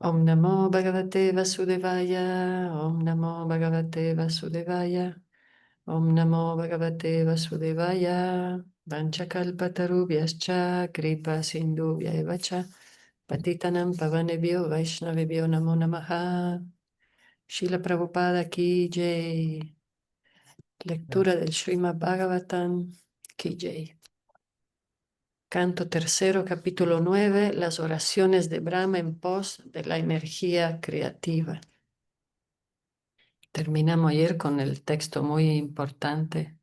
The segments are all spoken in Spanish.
Om Namo Bhagavate Vasudevaya, Om Namo Bhagavate Vasudevaya, Om Namo Bhagavate Vasudevaya, Vanchakalpatarubhyascha, Kripa Sindhubhya Evacha, Patitanam Pavanebhyo Vaishnavebhyo Namo Namaha, Srila Prabhupada Ki Jai, lectura del Srimad Bhagavatam Ki Jai. Canto tercero, capítulo 9, las oraciones de Brahma en pos de la energía creativa. Terminamos ayer con el texto muy importante,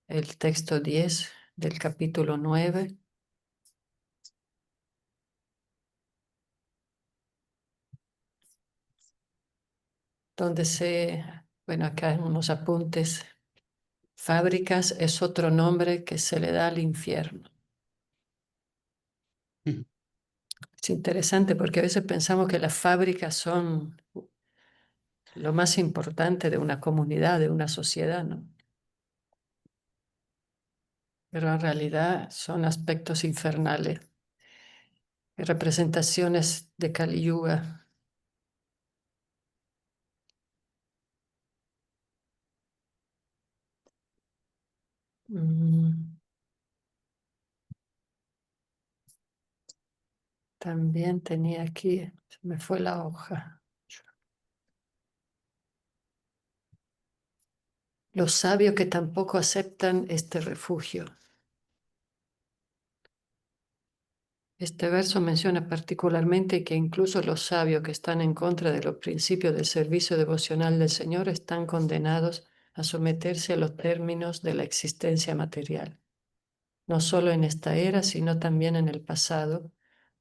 el texto 10 del capítulo 9, donde bueno, acá en unos apuntes, fábricas es otro nombre que se le da al infierno. Es interesante porque a veces pensamos que las fábricas son lo más importante de una comunidad, de una sociedad, ¿no? Pero en realidad son aspectos infernales, representaciones de Kali Yuga. También tenía aquí, se me fue la hoja. Los sabios que tampoco aceptan este refugio. Este verso menciona particularmente que incluso los sabios que están en contra de los principios del servicio devocional del Señor están condenados a someterse a los términos de la existencia material. No solo en esta era, sino también en el pasado,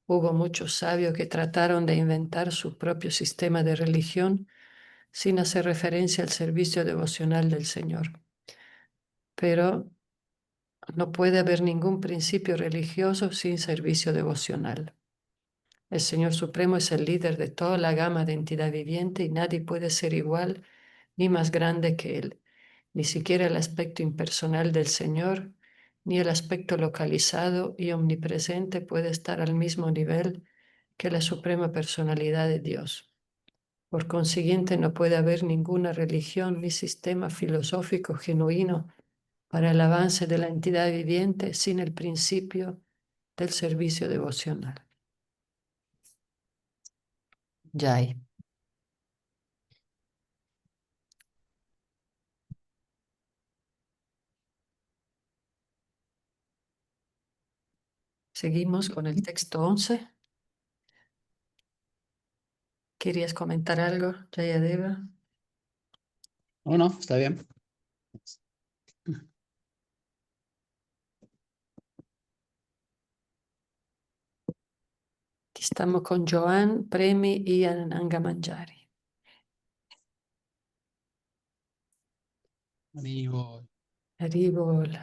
hubo muchos sabios que trataron de inventar su propio sistema de religión sin hacer referencia al servicio devocional del Señor. Pero no puede haber ningún principio religioso sin servicio devocional. El Señor Supremo es el líder de toda la gama de entidad viviente y nadie puede ser igual ni más grande que Él. Ni siquiera el aspecto impersonal del Señor, ni el aspecto localizado y omnipresente puede estar al mismo nivel que la Suprema Personalidad de Dios. Por consiguiente, no puede haber ninguna religión ni sistema filosófico genuino para el avance de la entidad viviente sin el principio del servicio devocional. Jai. Seguimos con el texto 11. ¿Querías comentar algo, Jayadeva? No, no, está bien. Aquí estamos con Joan, Premi y Anangamanjari. Amigo. Haribol.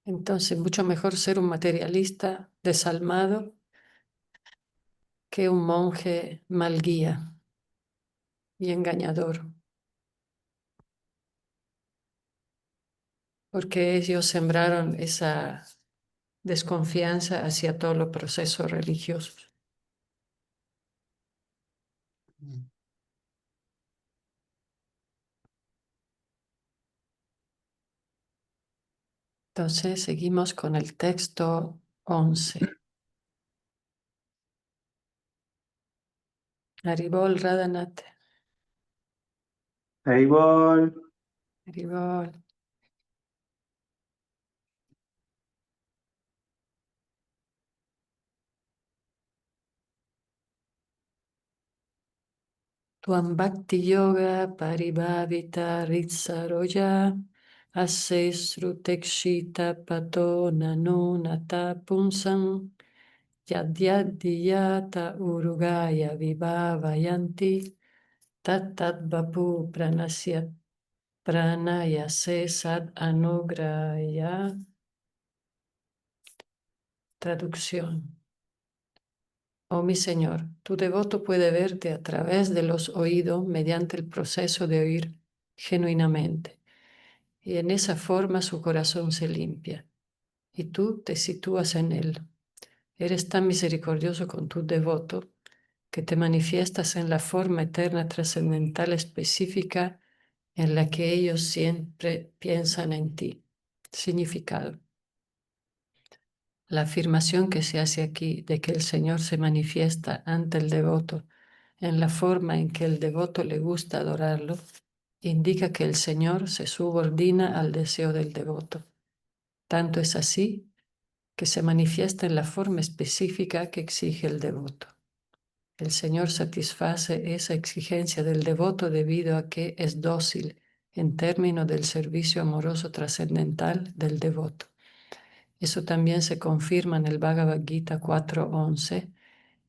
Entonces, mucho mejor ser un materialista desalmado que un monje mal guía y engañador, porque ellos sembraron esa desconfianza hacia todos los procesos religiosos. Entonces, seguimos con el texto 11. Haribol Radhanath. Haribol. Haribol. Tuam Bhakti Yoga Paribhavita Ritsaroya Asesrutekshita Pato Nanu Nata Punsam Yadyadiyata Urugaya Vibhavayanti Tatat Vapu Pranaya Se Sad Anugraya. Traducción. Oh mi Señor, tu devoto puede verte a través de los oídos mediante el proceso de oír genuinamente, y en esa forma su corazón se limpia. y tú te sitúas en él. Eres tan misericordioso con tu devoto que te manifiestas en la forma eterna trascendental específica en la que ellos siempre piensan en ti. Significado. La afirmación que se hace aquí de que el Señor se manifiesta ante el devoto en la forma en que el devoto le gusta adorarlo, indica que el Señor se subordina al deseo del devoto. Tanto es así que se manifiesta en la forma específica que exige el devoto. El Señor satisface esa exigencia del devoto debido a que es dócil en términos del servicio amoroso trascendental del devoto. Eso también se confirma en el Bhagavad Gita 4.11.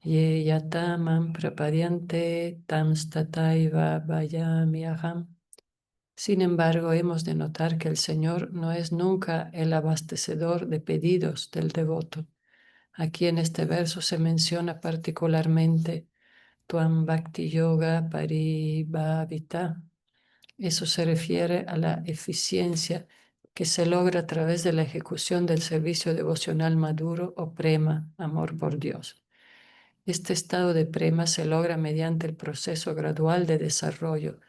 Ye yatamam prapadyante tam stataiva vayami aham. Sin embargo, hemos de notar que el Señor no es nunca el abastecedor de pedidos del devoto. Aquí en este verso se menciona particularmente Tuam Bhakti Yoga Paribhavita. Eso se refiere a la eficiencia que se logra a través de la ejecución del servicio devocional maduro o prema, amor por Dios. Este estado de prema se logra mediante el proceso gradual de desarrollo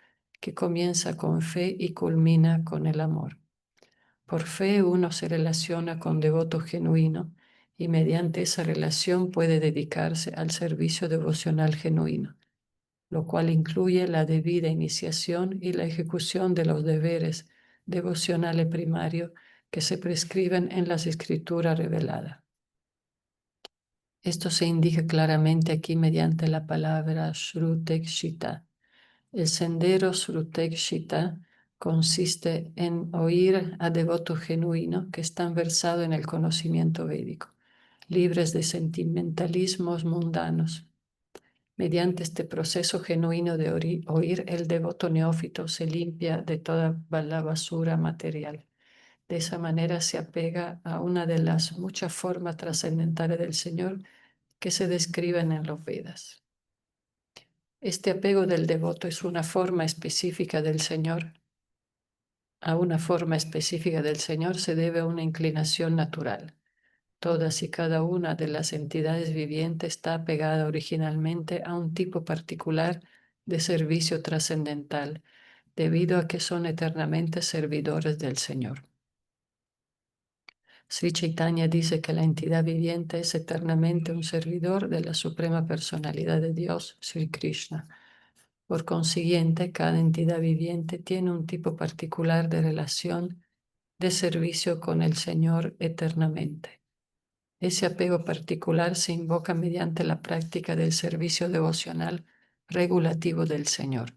que comienza con fe y culmina con el amor. Por fe uno se relaciona con devoto genuino y mediante esa relación puede dedicarse al servicio devocional genuino, lo cual incluye la debida iniciación y la ejecución de los deberes devocionales primarios que se prescriben en las escrituras reveladas. Esto se indica claramente aquí mediante la palabra Shrutekshita. El sendero Shrutekshita consiste en oír a devotos genuinos que están versados en el conocimiento védico, libres de sentimentalismos mundanos. Mediante este proceso genuino de oír, el devoto neófito se limpia de toda la basura material. De esa manera se apega a una de las muchas formas trascendentales del Señor que se describen en los Vedas. Este apego del devoto es una forma específica del Señor. A una forma específica del Señor se debe a una inclinación natural. Todas y cada una de las entidades vivientes está apegada originalmente a un tipo particular de servicio trascendental, debido a que son eternamente servidores del Señor. Sri Chaitanya dice que la entidad viviente es eternamente un servidor de la Suprema Personalidad de Dios, Sri Krishna. Por consiguiente, cada entidad viviente tiene un tipo particular de relación de servicio con el Señor eternamente. Ese apego particular se invoca mediante la práctica del servicio devocional regulativo del Señor.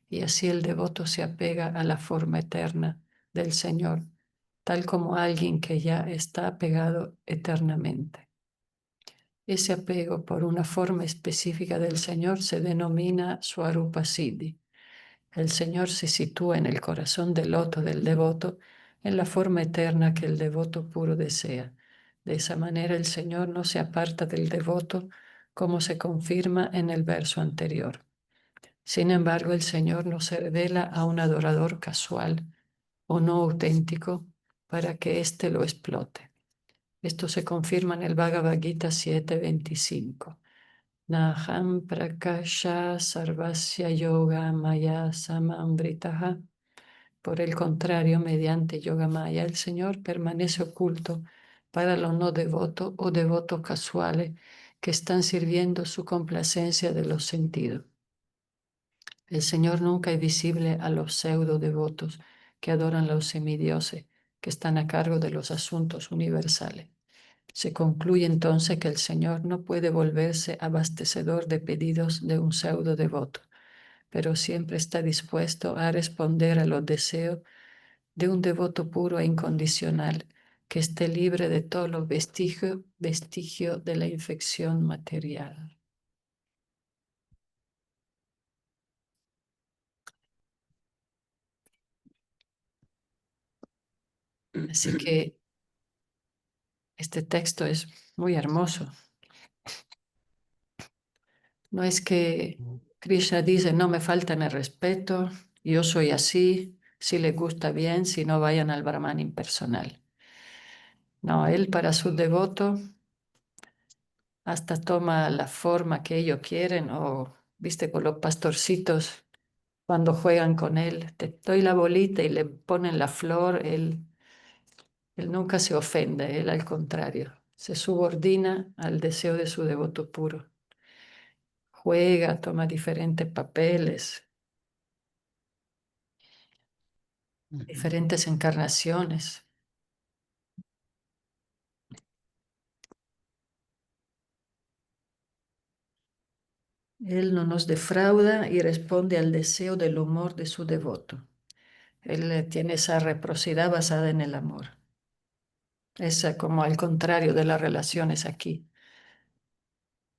Y así el devoto se apega a la forma eterna del Señor, tal como alguien que ya está apegado eternamente. Ese apego por una forma específica del Señor se denomina Swarupa Siddhi. El Señor se sitúa en el corazón del loto del devoto en la forma eterna que el devoto puro desea. De esa manera el Señor no se aparta del devoto como se confirma en el verso anterior. Sin embargo, el Señor no se revela a un adorador casual o no auténtico para que éste lo explote. Esto se confirma en el Bhagavad Gita 7.25. Naham prakasha sarvasya yoga maya samambritaha. Por el contrario, mediante yoga maya, el Señor permanece oculto para los no devotos o devotos casuales que están sirviendo su complacencia de los sentidos. El Señor nunca es visible a los pseudo devotos que adoran los semidioses que están a cargo de los asuntos universales. Se concluye entonces que el Señor no puede volverse abastecedor de pedidos de un pseudo devoto, pero siempre está dispuesto a responder a los deseos de un devoto puro e incondicional que esté libre de todos los vestigios de la infección material. Así que este texto es muy hermoso. No es que Krishna dice, no me faltan el respeto, yo soy así, si les gusta bien, si no vayan al Brahman impersonal. No, él para su devoto hasta toma la forma que ellos quieren o, viste, con los pastorcitos cuando juegan con él, te doy la bolita y le ponen la flor, él nunca se ofende, él al contrario, se subordina al deseo de su devoto puro. Juega, toma diferentes papeles, Ujú. diferentes encarnaciones. Él no nos defrauda y responde al deseo del humor de su devoto. Él tiene esa reciprocidad basada en el amor. Es como al contrario de las relaciones aquí,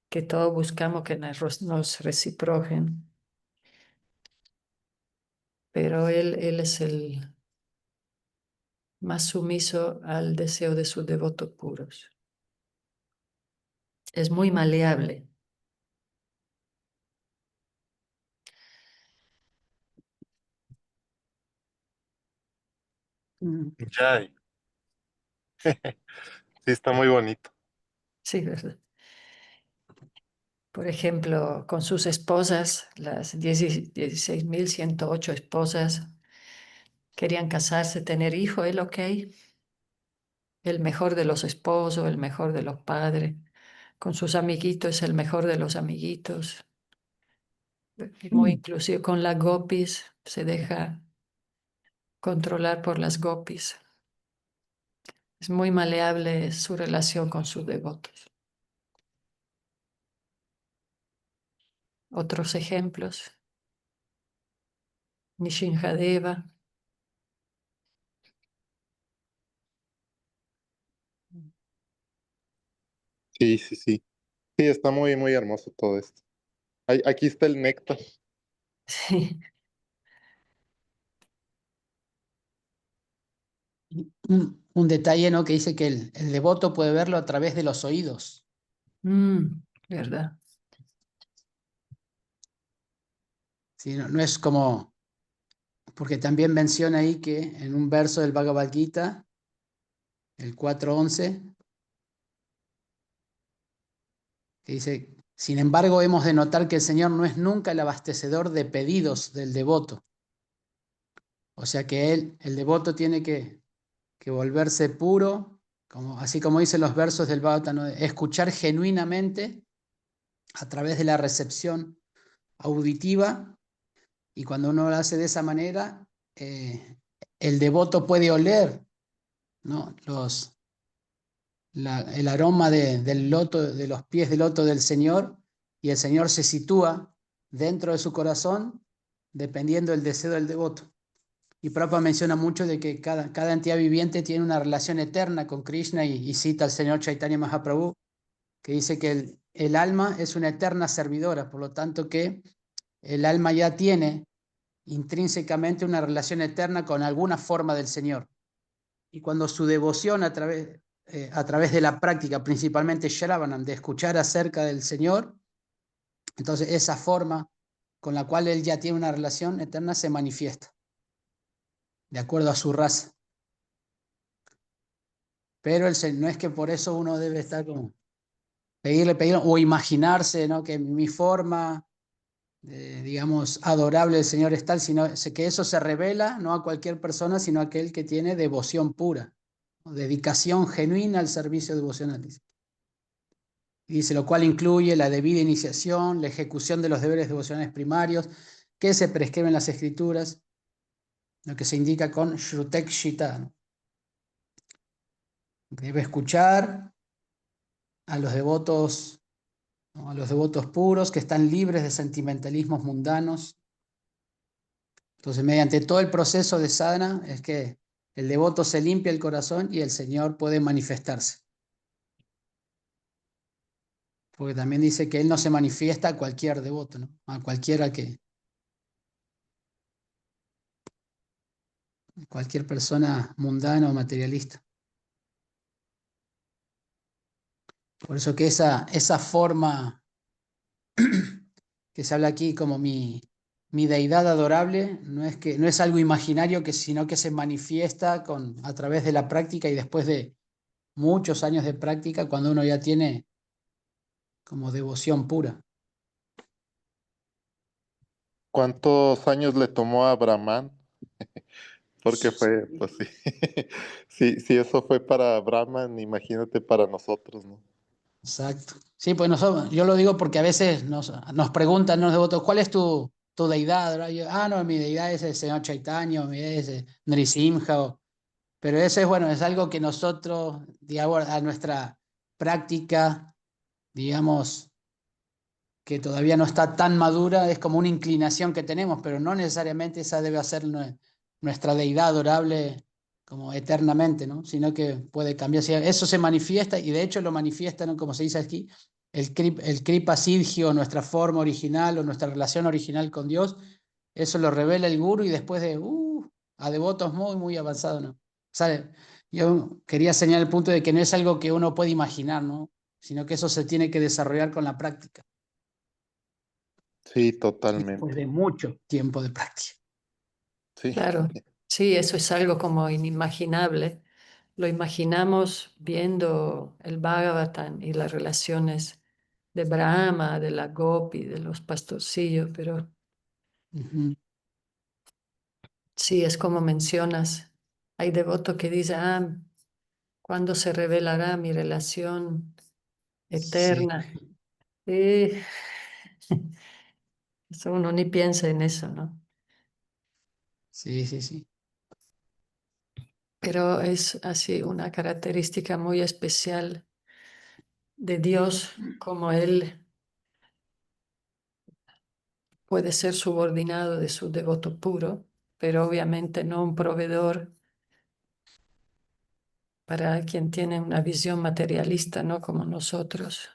que todos buscamos que nos reciproquen, pero él es el más sumiso al deseo de sus devotos puros. Es muy maleable. Mm. Ya, sí, está muy bonito. Sí, ¿verdad? Por ejemplo, con sus esposas, las 16.108 esposas, querían casarse, tener hijo, él ok, el mejor de los esposos, el mejor de los padres, con sus amiguitos es el mejor de los amiguitos, y muy inclusive con las gopis, se deja controlar por las gopis. Es muy maleable su relación con sus devotos. Otros ejemplos, Nishinjadeva, Sí, sí, sí. Sí, está muy, muy hermoso todo esto. Aquí está el néctar. sí. Un detalle, ¿no? Que dice que el devoto puede verlo a través de los oídos. ¿Verdad? ¿Sí? No, no es como, porque también menciona ahí que en un verso del Bhagavad Gita, el 4.11, que dice, sin embargo, hemos de notar que el Señor no es nunca el abastecedor de pedidos del devoto. O sea que el devoto tiene que volverse puro, como, así como dicen los versos del Bhagavatam, ¿no? Escuchar genuinamente a través de la recepción auditiva, y cuando uno lo hace de esa manera, el devoto puede oler, ¿no? El aroma del loto, de los pies del loto del Señor, y el Señor se sitúa dentro de su corazón dependiendo del deseo del devoto. Y Prabhupada menciona mucho de que cada entidad viviente tiene una relación eterna con Krishna, y cita al señor Chaitanya Mahaprabhu, que dice que el alma es una eterna servidora, por lo tanto que el alma ya tiene intrínsecamente una relación eterna con alguna forma del Señor. Y cuando su devoción a través de la práctica, principalmente Shravanam, de escuchar acerca del Señor, entonces esa forma con la cual él ya tiene una relación eterna se manifiesta, de acuerdo a su raza. Pero no es que por eso uno debe estar como pedirle, o imaginarse, ¿no? Que mi forma, digamos, adorable del Señor es tal, sino que eso se revela no a cualquier persona, sino a aquel que tiene devoción pura, ¿no? Dedicación genuina al servicio devocional. Y dice, lo cual incluye la debida iniciación, la ejecución de los deberes devocionales primarios que se prescriben en las Escrituras, lo que se indica con Shrutek Shita, ¿no? Debe escuchar a los devotos, ¿no? A los devotos puros que están libres de sentimentalismos mundanos. Entonces, mediante todo el proceso de sadhana es que el devoto se limpia el corazón y el Señor puede manifestarse. Porque también dice que Él no se manifiesta a cualquier devoto, ¿no? A cualquier persona mundana o materialista. Por eso que esa forma que se habla aquí como mi deidad adorable no es algo imaginario, sino que se manifiesta a través de la práctica y después de muchos años de práctica cuando uno ya tiene como devoción pura. ¿Cuántos años le tomó a Brahman? Porque fue, pues sí. Si eso fue para Brahman, imagínate para nosotros, ¿no? Exacto. Sí, pues nosotros, yo lo digo porque a veces nos preguntan los devotos, ¿cuál es tu deidad? ¿Verdad? No, mi deidad es el señor Chaitanya, mi deidad es Nrisimha, pero eso es bueno, es algo que nosotros, digamos, a nuestra práctica, digamos, que todavía no está tan madura, es como una inclinación que tenemos, pero no necesariamente esa debe ser nuestra deidad adorable como eternamente, ¿no? Sino que puede cambiar. Si eso se manifiesta, y de hecho lo manifiesta, ¿no? Como se dice aquí, el Kripa Siddhi, o nuestra forma original o nuestra relación original con Dios, eso lo revela el Guru y después a devotos muy, muy avanzados, ¿no? O sea, yo quería señalar el punto de que no es algo que uno puede imaginar, ¿no? Sino que eso se tiene que desarrollar con la práctica. Sí, Y después totalmente. de mucho tiempo de práctica. Sí, Claro, sí, eso es algo como inimaginable. Lo imaginamos viendo el Bhagavatam y las relaciones de Brahma, de la Gopi, de los pastorcillos, pero Ujú. sí, es como mencionas. Hay devotos que dicen, ¿cuándo se revelará mi relación Sí, eterna? Sí, eso uno ni piensa en eso, ¿no? sí, sí, sí. Pero es así una característica muy especial de Dios, como Él puede ser subordinado de su devoto puro, pero obviamente no un proveedor para quien tiene una visión materialista, no como nosotros.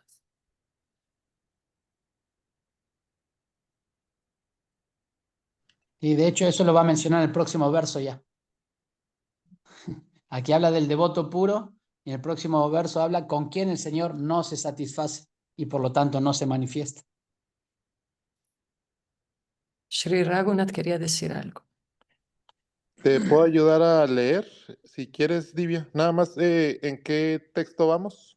Y de hecho eso lo va a mencionar en el próximo verso ya. Aquí habla del devoto puro y en el próximo verso habla con quien el Señor no se satisface y por lo tanto no se manifiesta. Sri Raghunath quería decir algo. ¿te puedo ayudar a leer? Si quieres, Divya. Nada más, ¿en qué texto vamos?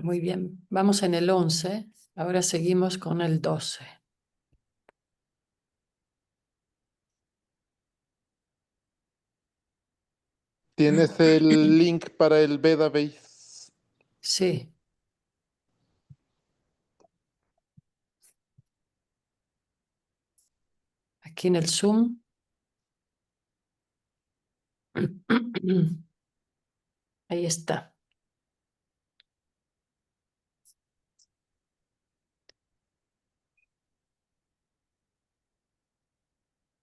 Muy bien. Vamos en el 11. Ahora seguimos con el 12. Tienes el link para el Veda Base. Sí, aquí en el Zoom. Ahí está.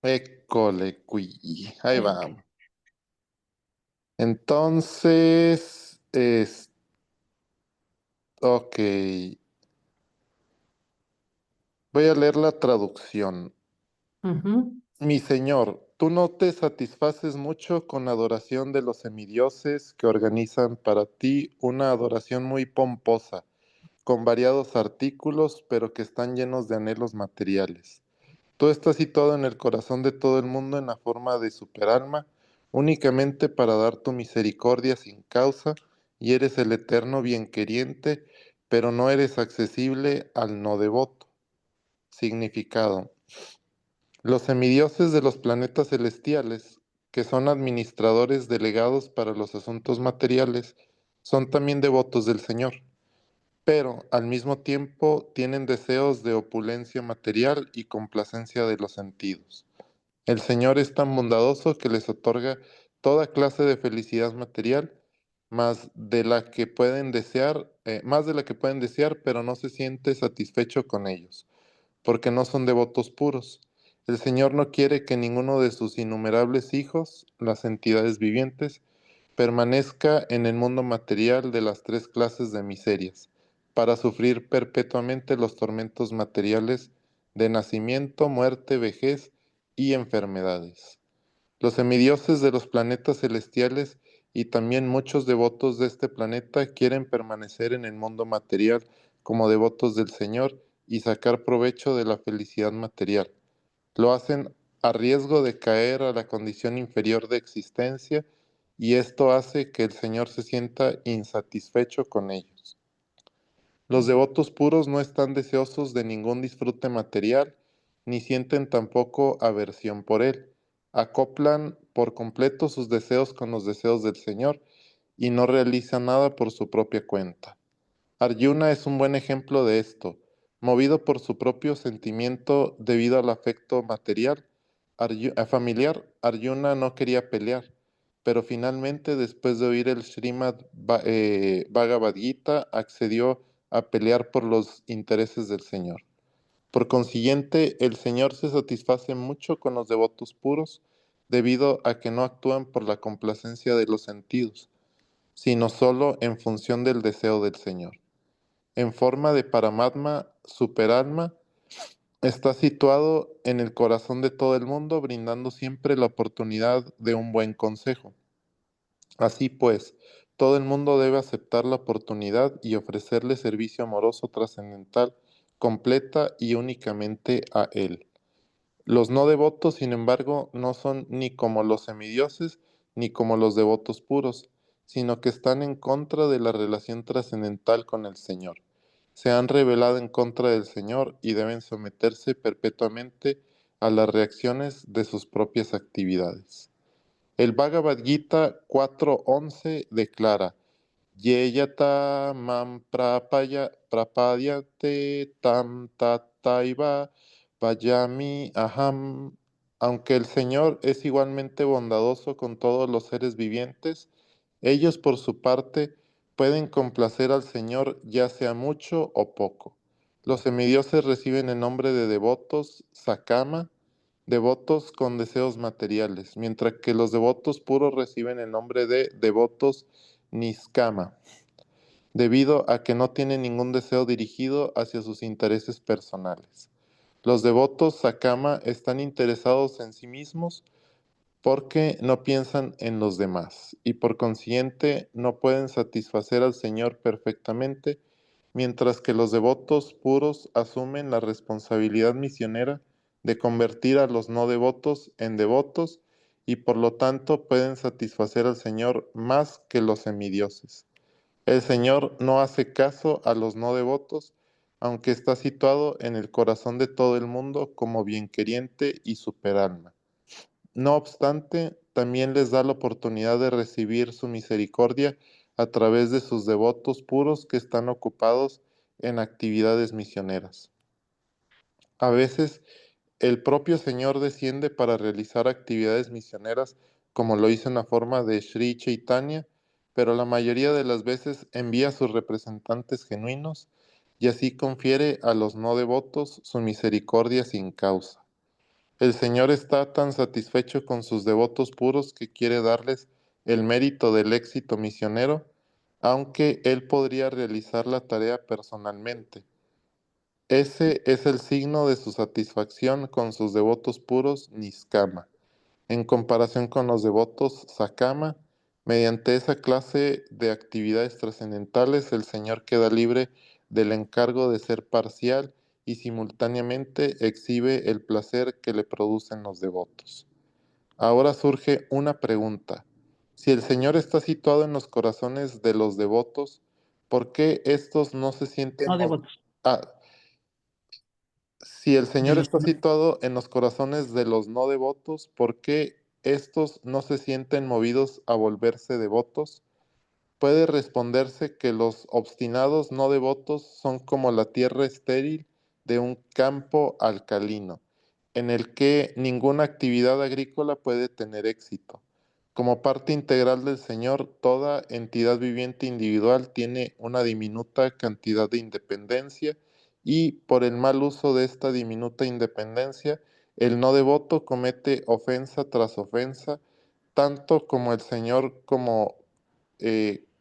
École, cui. Ahí Ok. vamos. Entonces, ok. Voy a leer la traducción. Ujú. Mi señor, tú no te satisfaces mucho con la adoración de los semidioses que organizan para ti una adoración muy pomposa, con variados artículos, pero que están llenos de anhelos materiales. Tú estás situado en el corazón de todo el mundo en la forma de superalma, únicamente para dar tu misericordia sin causa, y eres el eterno bienqueriente, pero no eres accesible al no devoto. Significado. Los semidioses de los planetas celestiales, que son administradores delegados para los asuntos materiales, son también devotos del Señor, pero al mismo tiempo tienen deseos de opulencia material y complacencia de los sentidos. El Señor es tan bondadoso que les otorga toda clase de felicidad material, más de la que pueden desear, pero no se siente satisfecho con ellos porque no son devotos puros. El Señor no quiere que ninguno de sus innumerables hijos, las entidades vivientes, permanezca en el mundo material de las tres clases de miserias, para sufrir perpetuamente los tormentos materiales de nacimiento, muerte, vejez y enfermedades. Los semidioses de los planetas celestiales y también muchos devotos de este planeta quieren permanecer en el mundo material como devotos del Señor y sacar provecho de la felicidad material. Lo hacen a riesgo de caer a la condición inferior de existencia y esto hace que el Señor se sienta insatisfecho con ellos. Los devotos puros no están deseosos de ningún disfrute material, ni sienten tampoco aversión por él. Acoplan por completo sus deseos con los deseos del Señor y no realizan nada por su propia cuenta. Arjuna es un buen ejemplo de esto. Movido por su propio sentimiento debido al afecto material, familiar, Arjuna no quería pelear, pero finalmente, después de oír el Bhagavad Gita, accedió a pelear por los intereses del Señor. Por consiguiente, el Señor se satisface mucho con los devotos puros, debido a que no actúan por la complacencia de los sentidos, sino solo en función del deseo del Señor. En forma de Paramatma, superalma, está situado en el corazón de todo el mundo, brindando siempre la oportunidad de un buen consejo. Así pues, todo el mundo debe aceptar la oportunidad y ofrecerle servicio amoroso trascendental, completa y únicamente a él. Los no devotos, sin embargo, no son ni como los semidioses ni como los devotos puros, sino que están en contra de la relación trascendental con el Señor. Se han rebelado en contra del Señor y deben someterse perpetuamente a las reacciones de sus propias actividades. El Bhagavad Gita 4.11 declara: Yeyata mam prapadyate tam tataiva vayami aham. Aunque el Señor es igualmente bondadoso con todos los seres vivientes, ellos por su parte pueden complacer al Señor ya sea mucho o poco. Los semidioses reciben el nombre de devotos sakama, devotos con deseos materiales, mientras que los devotos puros reciben el nombre de devotos niskama, debido a que no tienen ningún deseo dirigido hacia sus intereses personales. Los devotos sakama están interesados en sí mismos porque no piensan en los demás y por consiguiente no pueden satisfacer al Señor perfectamente, mientras que los devotos puros asumen la responsabilidad misionera de convertir a los no devotos en devotos y por lo tanto pueden satisfacer al Señor más que los semidioses. El Señor no hace caso a los no devotos, aunque está situado en el corazón de todo el mundo como bienqueriente y superalma. No obstante, también les da la oportunidad de recibir su misericordia a través de sus devotos puros que están ocupados en actividades misioneras. A veces, el propio Señor desciende para realizar actividades misioneras, como lo hizo en la forma de Sri Chaitanya, pero la mayoría de las veces envía a sus representantes genuinos y así confiere a los no devotos su misericordia sin causa. El Señor está tan satisfecho con sus devotos puros que quiere darles el mérito del éxito misionero, aunque Él podría realizar la tarea personalmente. Ese es el signo de su satisfacción con sus devotos puros niskama. En comparación con los devotos sakama, mediante esa clase de actividades trascendentales, el Señor queda libre del encargo de ser parcial y simultáneamente exhibe el placer que le producen los devotos. Ahora surge una pregunta. Si el Señor está situado en los corazones de los devotos, ¿por qué estos no se sienten... No devotos. Si el De Señor los está situado en los corazones de los no devotos, ¿por qué estos no se sienten movidos a volverse devotos? Puede responderse que los obstinados no devotos son como la tierra estéril de un campo alcalino, en el que ninguna actividad agrícola puede tener éxito. Como parte integral del Señor, toda entidad viviente individual tiene una diminuta cantidad de independencia y por el mal uso de esta diminuta independencia, el no devoto comete ofensa tras ofensa, tanto como el Señor como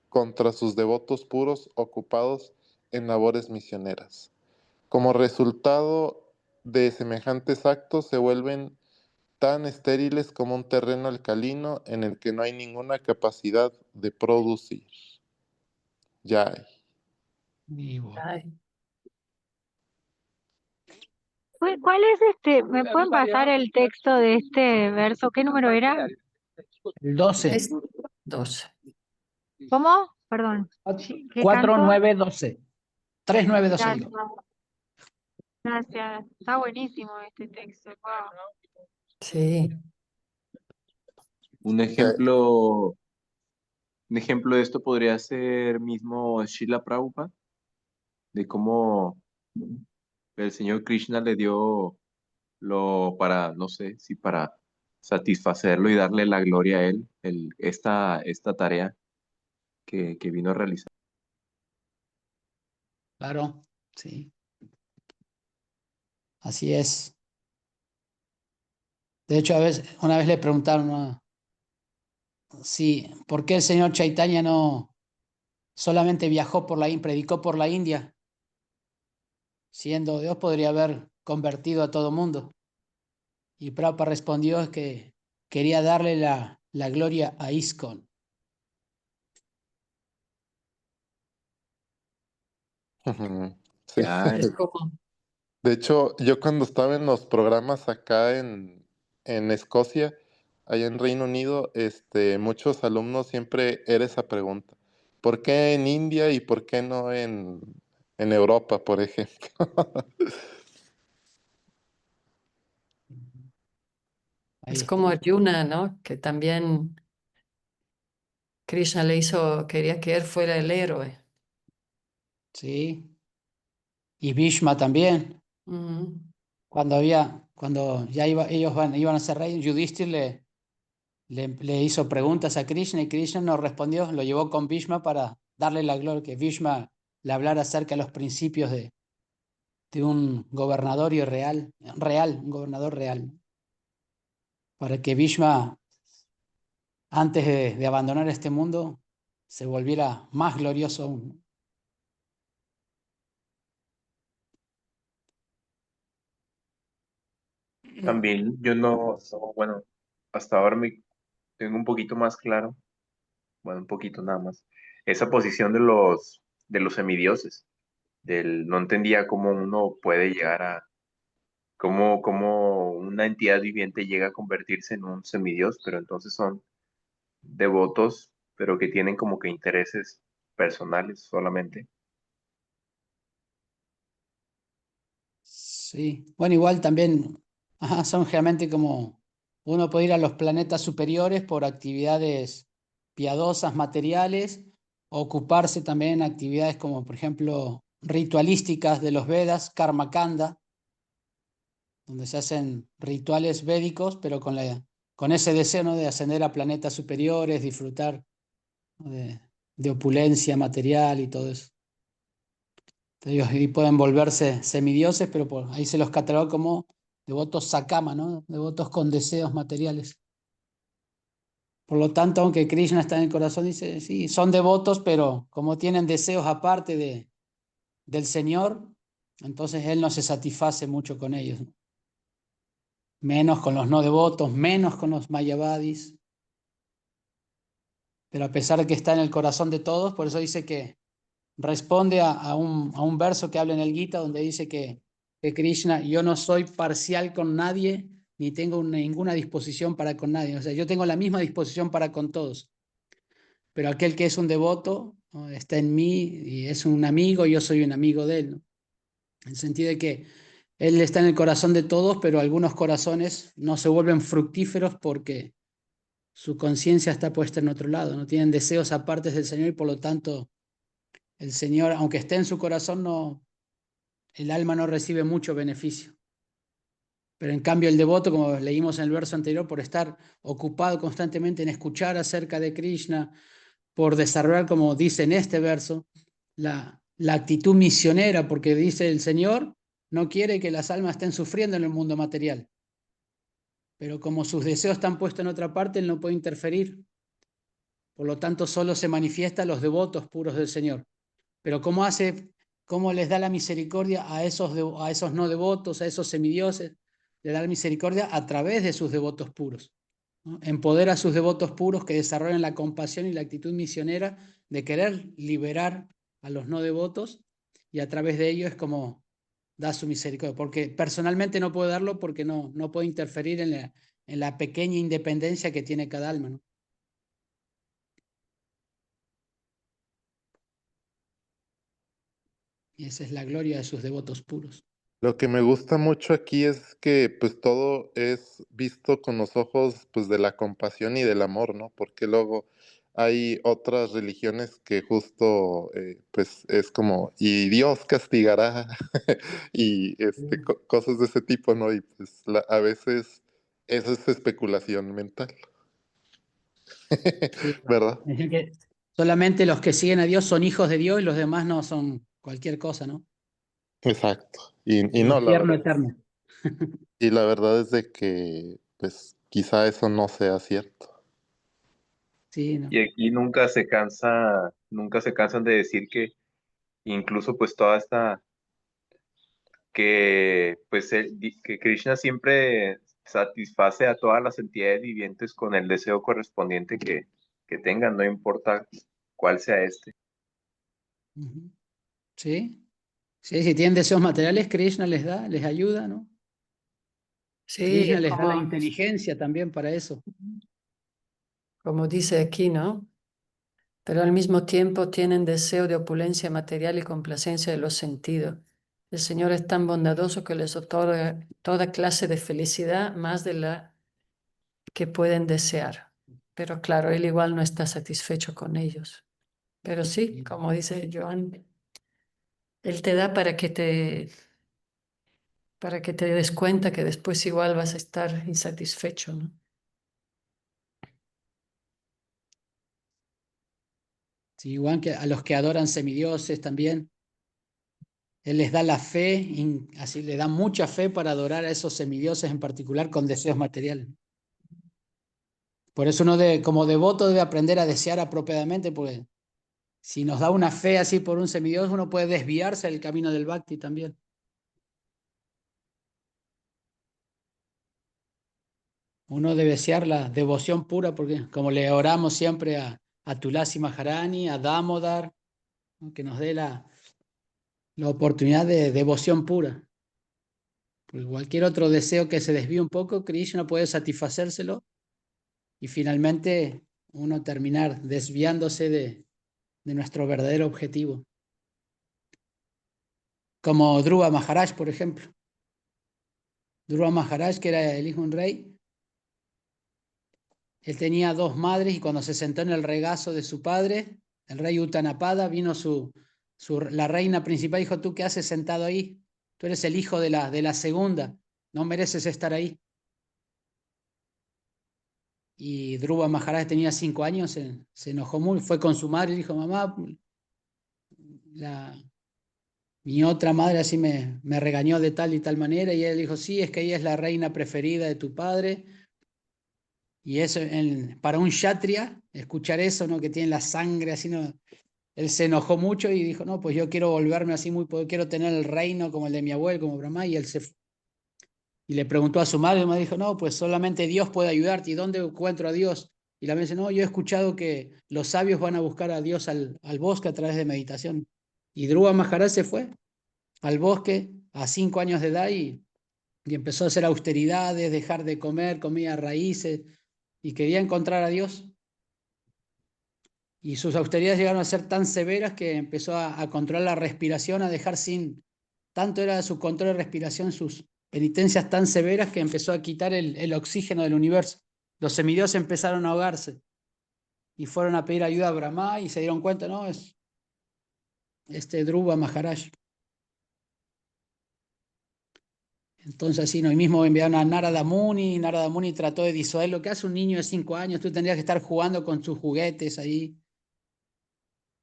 contra sus devotos puros ocupados en labores misioneras. Como resultado de semejantes actos se vuelven tan estériles como un terreno alcalino en el que no hay ninguna capacidad de producir. Ya hay. vivos. Ay, ¿Cuál es este? ¿Me pueden pasar el texto de este verso? ¿Qué número era? El 12. es 12. ¿Cómo? Perdón. ¿Qué 4, canto? 9, 12. 3, 9, 12 Gracias. digo. Gracias. Está buenísimo este texto. Wow. Sí, Un ejemplo de esto podría ser mismo Srila Prabhupada, de cómo el señor Krishna le dio para, no sé, si para satisfacerlo y darle la gloria a él, esta tarea que vino a realizar. Claro, sí. Así es. De hecho, una vez le preguntaron, ¿no? Sí, ¿por qué el señor Chaitanya no solamente viajó por predicó por la India? Siendo Dios, podría haber convertido a todo mundo. Y Prabhupada respondió es que quería darle la gloria a ISKCON. Ujú. Sí. Ya, es como, De hecho, yo cuando estaba en los programas acá en Escocia, allá en Reino Unido, muchos alumnos siempre era esa pregunta. ¿Por qué en India y por qué no en Europa, por ejemplo? Ahí es está. como Arjuna, ¿no? Que también Krishna quería que él fuera el héroe. Sí. Y Bhishma también. Ujú. Cuando ya iban a ser reyes, Yudhishthir le hizo preguntas a Krishna y Krishna no respondió, lo llevó con Bhishma para darle la gloria, que Bhishma le hablara acerca de los principios de un gobernador un gobernador real, para que Bhishma, antes de abandonar este mundo, se volviera más glorioso aún. también yo bueno, hasta ahora me tengo un poquito más claro, bueno, un poquito nada más, esa posición de los semidioses, no entendía cómo uno puede llegar cómo una entidad viviente llega a convertirse en un semidios, pero entonces son devotos, pero que tienen como que intereses personales solamente. Sí, bueno, igual también son generalmente como uno puede ir a los planetas superiores por actividades piadosas, materiales, o ocuparse también en actividades como, por ejemplo, ritualísticas de los Vedas, Karma Kanda, donde se hacen rituales védicos, pero con ese deseo, ¿no?, de ascender a planetas superiores, disfrutar, ¿no?, de opulencia material y todo eso. Ellos ahí pueden volverse semidioses, pero ahí se los cataloga como devotos sakama, ¿no? Devotos con deseos materiales. Por lo tanto, aunque Krishna está en el corazón, dice, sí, son devotos, pero como tienen deseos aparte del Señor, entonces Él no se satisface mucho con ellos, ¿no? Menos con los no devotos, menos con los mayavadis. Pero a pesar de que está en el corazón de todos, por eso dice que responde a un verso que habla en el Gita donde dice que Krishna, yo no soy parcial con nadie, ni tengo ninguna disposición para con nadie. O sea, yo tengo la misma disposición para con todos. Pero aquel que es un devoto, ¿no?, está en mí y es un amigo, yo soy un amigo de él, ¿no? En el sentido de que él está en el corazón de todos, pero algunos corazones no se vuelven fructíferos porque su conciencia está puesta en otro lado, no tienen deseos aparte del Señor y por lo tanto el Señor, aunque esté en su corazón, el alma no recibe mucho beneficio. Pero en cambio el devoto, como leímos en el verso anterior, por estar ocupado constantemente en escuchar acerca de Krishna, por desarrollar, como dice en este verso, la actitud misionera, porque dice el Señor, no quiere que las almas estén sufriendo en el mundo material. Pero como sus deseos están puestos en otra parte, Él no puede interferir. Por lo tanto, solo se manifiesta a los devotos puros del Señor. Pero ¿cómo les da la misericordia a esos no devotos, a esos semidioses? Le da la misericordia a través de sus devotos puros, ¿no? Empodera a sus devotos puros que desarrollan la compasión y la actitud misionera de querer liberar a los no devotos, y a través de ello es como da su misericordia. Porque personalmente no puede darlo porque no puede interferir en la pequeña independencia que tiene cada alma, ¿no? Y esa es la gloria de sus devotos puros. Lo que me gusta mucho aquí es que pues todo es visto con los ojos pues de la compasión y del amor, ¿no? Porque luego hay otras religiones que justo pues es como y Dios castigará y cosas de ese tipo, ¿no? Y pues a veces eso es especulación mental, Sí, ¿verdad? es que solamente los que siguen a Dios son hijos de Dios y los demás no son cualquier cosa, ¿no? Exacto. Y El no, la infierno verdad. eterno. Y la verdad es de que pues quizá eso no sea cierto. Sí, ¿no? Y aquí nunca se cansan de decir que incluso pues toda esta, que pues que Krishna siempre satisface a todas las entidades vivientes con el deseo correspondiente que tengan, no importa cuál sea este. Ujú. Sí, sí, si tienen deseos materiales, Krishna les da, les ayuda, ¿no? Sí, Krishna les da la inteligencia también para eso. como dice aquí, ¿no? Pero al mismo tiempo tienen deseo de opulencia material y complacencia de los sentidos. El Señor es tan bondadoso que les otorga toda clase de felicidad, más de la que pueden desear. Pero claro, Él igual no está satisfecho con ellos. Pero sí, como dice Joan, Él te da para que te des cuenta que después igual vas a estar insatisfecho, ¿no? Sí, igual que a los que adoran semidioses también. Él les da la fe, así le da mucha fe para adorar a esos semidioses en particular con deseos materiales. Por eso uno como devoto debe aprender a desear apropiadamente, porque si nos da una fe así por un semidios, uno puede desviarse del camino del bhakti también. Uno debe desear la devoción pura, porque como le oramos siempre a Tulasi Maharani, a Damodar, ¿no? Que nos dé la oportunidad de devoción pura. Porque cualquier otro deseo que se desvíe un poco, Krishna puede satisfacérselo y finalmente uno terminar desviándose de nuestro verdadero objetivo. Como Dhruva Maharaj, por ejemplo. Dhruva Maharaj, que era el hijo de un rey, él tenía dos madres y cuando se sentó en el regazo de su padre, el rey Uttanapada, vino la reina principal y dijo, ¿tú qué haces sentado ahí? Tú eres el hijo de la segunda, no mereces estar ahí. Y Dhruva Maharaj tenía 5 años, se enojó muy, fue con su madre y dijo, mamá, mi otra madre así me regañó de tal y tal manera, y él dijo, sí, es que ella es la reina preferida de tu padre. Y eso, para un kshatriya, escuchar eso, ¿no? Que tiene la sangre así, ¿no? Él se enojó mucho y dijo, no, pues yo quiero volverme así quiero tener el reino como el de mi abuelo, como Brahma, y él y le preguntó a su madre, y me dijo, no, pues solamente Dios puede ayudarte, ¿y dónde encuentro a Dios? Y la madre dice, no, yo he escuchado que los sabios van a buscar a Dios al bosque a través de meditación. Y Dhruva Maharaj se fue al bosque a 5 años de edad y empezó a hacer austeridades, dejar de comer, comía raíces, y quería encontrar a Dios. Y sus austeridades llegaron a ser tan severas que empezó a controlar la respiración, a dejar tanto era su control de respiración, sus penitencias tan severas que empezó a quitar el oxígeno del universo. Los semidioses empezaron a ahogarse y fueron a pedir ayuda a Brahma y se dieron cuenta, no, es este Dhruva Maharaj. Entonces así, ¿no? Y mismo enviaron a Narada Muni, y Narada Muni trató de disuadir lo que hace un niño de 5 años, tú tendrías que estar jugando con sus juguetes ahí.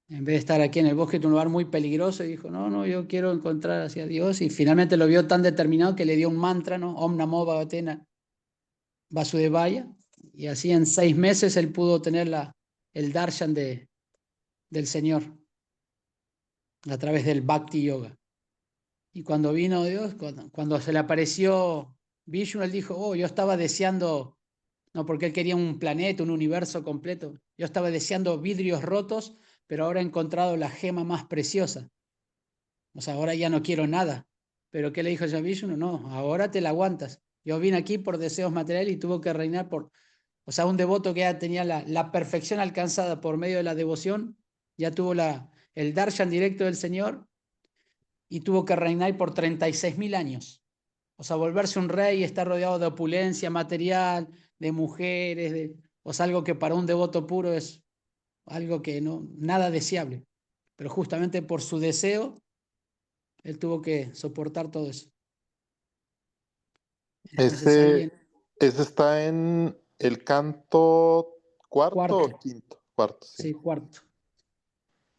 En vez de estar aquí en el bosque, en un lugar muy peligroso, y dijo, no, no, yo quiero encontrar hacia Dios. Y finalmente lo vio tan determinado que le dio un mantra, ¿no? Om Namo Bhagavate Vasudevaya. Y así en 6 meses él pudo tener el darshan del Señor a través del Bhakti Yoga. Y cuando vino Dios, cuando se le apareció Vishnu, él dijo, oh, yo estaba deseando, no, porque él quería un planeta, un universo completo. Yo estaba deseando vidrios rotos, pero ahora he encontrado la gema más preciosa. O sea, ahora ya no quiero nada. ¿Pero qué le dijo a Vishnu? No, ahora te la aguantas. Yo vine aquí por deseos materiales y tuvo que reinar por... O sea, un devoto que ya tenía la perfección alcanzada por medio de la devoción, ya tuvo el darshan directo del Señor y tuvo que reinar por 36.000 años. O sea, volverse un rey y estar rodeado de opulencia material, de mujeres, o sea, algo que para un devoto puro es algo que no, nada deseable. Pero justamente por su deseo, él tuvo que soportar todo eso. Entonces Ese, alguien, ese está en el canto cuarto o cuarto, quinto. Cuarto, sí. sí, cuarto.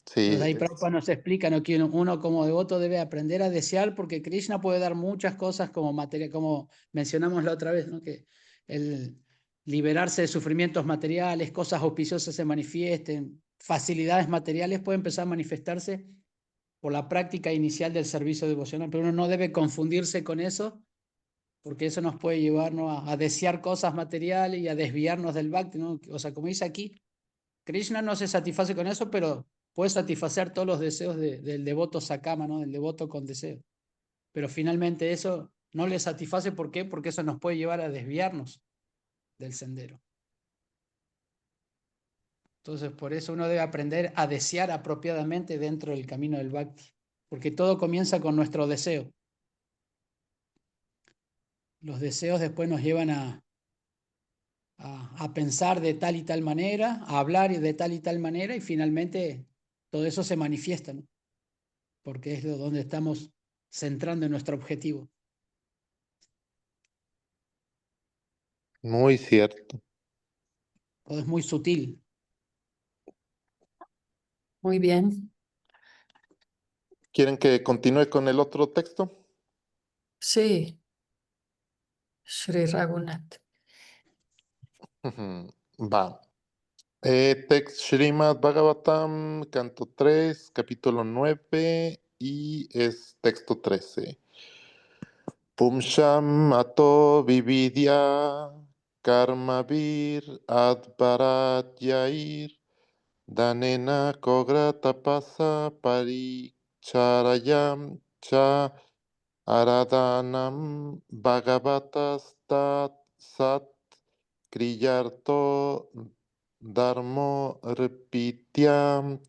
Sí, Entonces ahí Prabhupada nos explica, ¿no?, que uno como devoto debe aprender a desear, porque Krishna puede dar muchas cosas como materia, como mencionamos la otra vez, ¿no?, que el liberarse de sufrimientos materiales, cosas auspiciosas se manifiesten, facilidades materiales pueden empezar a manifestarse por la práctica inicial del servicio devocional, pero uno no debe confundirse con eso, porque eso nos puede llevar, ¿no?, a desear cosas materiales y a desviarnos del bhakti, ¿no? O sea, como dice aquí, Krishna no se satisface con eso, pero puede satisfacer todos los deseos del devoto sakama, ¿no?, del devoto con deseo. Pero finalmente eso no le satisface, ¿por qué? Porque eso nos puede llevar a desviarnos del sendero. Entonces, por eso uno debe aprender a desear apropiadamente dentro del camino del bhakti, porque todo comienza con nuestro deseo. Los deseos después nos llevan a pensar de tal y tal manera, a hablar de tal y tal manera, y finalmente todo eso se manifiesta, ¿no?, porque es donde estamos centrando nuestro objetivo. muy cierto. Todo es muy sutil. Muy bien. ¿Quieren que continúe con el otro texto? Sí, Sri Raghunath. Ujú, va. Text Srimad Bhagavatam, canto 3, capítulo 9 y es texto 13. Pumsham ato vividya karmavir advarat yair danena kogra tapasa paricharayam cha aradanam bhagavatas tat sat kriyarto dharmo repityam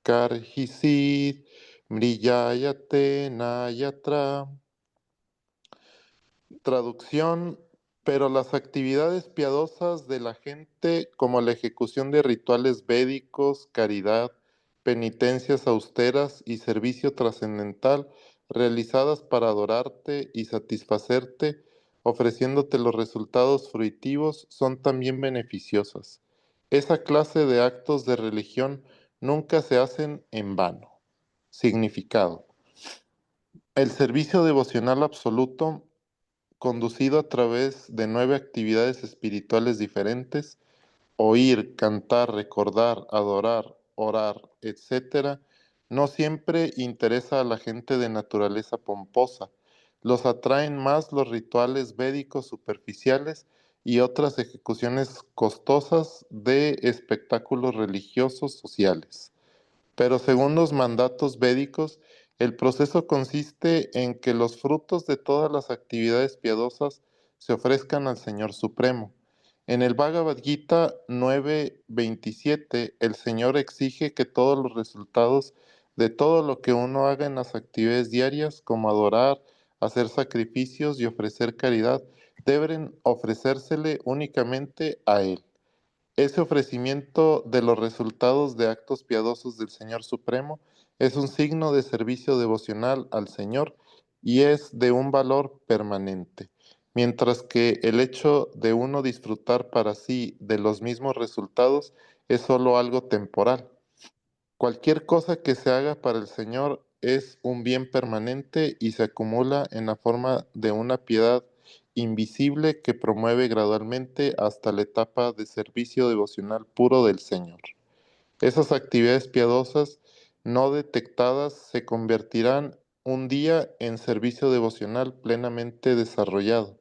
karhisid mriyayate nayatra. Traducción, pero las actividades piadosas de la gente, como la ejecución de rituales védicos, caridad, penitencias austeras y servicio trascendental, realizadas para adorarte y satisfacerte, ofreciéndote los resultados fruitivos, son también beneficiosas. Esa clase de actos de religión nunca se hacen en vano. Significado. El servicio devocional absoluto conducido a través de 9 actividades espirituales diferentes: oír, cantar, recordar, adorar, orar, etc., no siempre interesa a la gente de naturaleza pomposa. Los atraen más los rituales védicos superficiales y otras ejecuciones costosas de espectáculos religiosos sociales. Pero según los mandatos védicos, el proceso consiste en que los frutos de todas las actividades piadosas se ofrezcan al Señor Supremo. En el Bhagavad Gita 9:27, el Señor exige que todos los resultados de todo lo que uno haga en las actividades diarias, como adorar, hacer sacrificios y ofrecer caridad, deben ofrecérsele únicamente a Él. Ese ofrecimiento de los resultados de actos piadosos del Señor Supremo es un signo de servicio devocional al Señor y es de un valor permanente, mientras que el hecho de uno disfrutar para sí de los mismos resultados es solo algo temporal. Cualquier cosa que se haga para el Señor es un bien permanente y se acumula en la forma de una piedad invisible que promueve gradualmente hasta la etapa de servicio devocional puro del Señor. Esas actividades piadosas no detectadas se convertirán un día en servicio devocional plenamente desarrollado.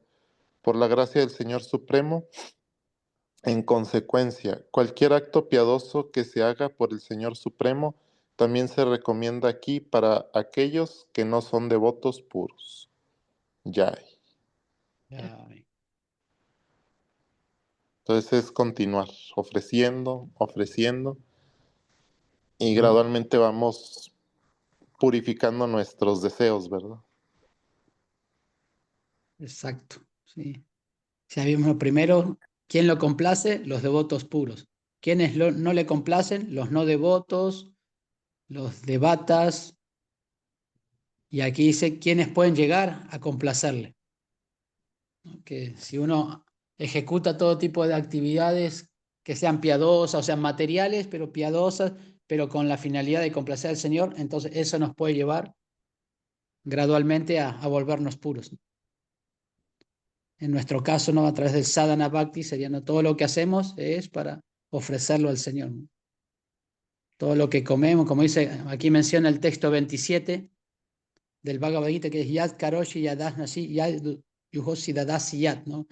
Por la gracia del Señor Supremo, en consecuencia, cualquier acto piadoso que se haga por el Señor Supremo también se recomienda aquí para aquellos que no son devotos puros. Yay. Ay, Entonces es continuar ofreciendo, ofreciendo y ujú. gradualmente vamos purificando nuestros deseos, ¿verdad? Exacto, sí. Ya vimos lo primero, ¿quién lo complace? Los devotos puros. ¿Quiénes no le complacen? Los no devotos, los devatas. Y aquí dice, ¿quiénes pueden llegar a complacerle? ¿No? Que si uno ejecuta todo tipo de actividades que sean piadosas, o sean materiales, pero piadosas, pero con la finalidad de complacer al Señor, entonces eso nos puede llevar gradualmente a volvernos puros. En nuestro caso, ¿no? A través del sadhana bhakti, sería, ¿no? Todo lo que hacemos es para ofrecerlo al Señor, ¿no? Todo lo que comemos, como dice, aquí menciona el texto 27 del Bhagavad Gita, que es Yad Karoshi Yadas Nasi Yad Yuhosi Dadasi Yad, ¿no?